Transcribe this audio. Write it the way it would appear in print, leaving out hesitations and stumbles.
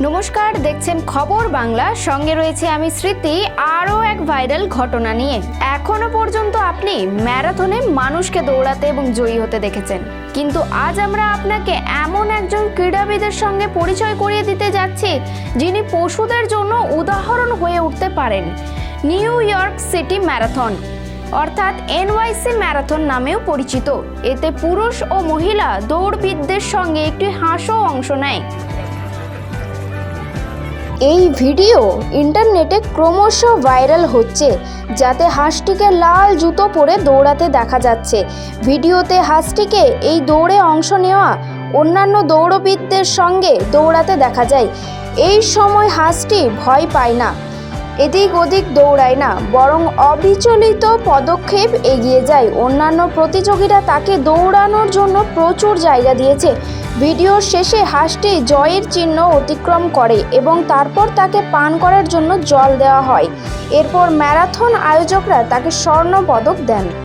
নমস্কার, দেখছেন খবর বাংলা। সঙ্গে রয়েছে আমি স্মৃতি। আরও এক ভাইরাল ঘটনা নিয়ে। এখনো পর্যন্ত আপনি ম্যারাথনে মানুষকে দৌড়াতে এবং জয়ী হতে দেখেছেন, কিন্তু আজ আমরা আপনাকে এমন একজন ক্রীড়াবিদের সঙ্গে পরিচয় করিয়ে দিতে যাচ্ছি যিনি পশুদের জন্য উদাহরণ হয়ে উঠতে পারেন। নিউ ইয়র্ক সিটি ম্যারাথন অর্থাৎ এনওয়াইসি ম্যারাথন নামেও পরিচিত। এতে পুরুষ ও মহিলা দৌড়বিদদের সঙ্গে একটি হাঁসও অংশ নেয়। এই ভিডিও ইন্টারনেটে ক্রমশ ভাইরাল হচ্ছে, যাতে হাঁসটিকে লাল জুতো পরে দৌড়াতে দেখা যাচ্ছে। ভিডিওতে হাঁসটিকে এই দৌড়ে অংশ নেওয়া অন্যান্য দৌড়বিদদের সঙ্গে দৌড়াতে দেখা যায়। এই সময় হাঁসটি ভয় পায় না, এদিক ওদিক দৌড়ায় না, বরং অবিচলিত পদক্ষেপ এগিয়ে যায়। অন্যান্য প্রতিযোগীরা তাকে দৌড়ানোর জন্য প্রচুর জায়গা দিয়েছে। ভিডিওর শেষে হাঁসটি জয়ের চিহ্ন অতিক্রম করে এবং তারপর তাকে পান করার জন্য জল দেওয়া হয়। এরপর ম্যারাথন আয়োজকরা তাকে স্বর্ণ পদক দেন।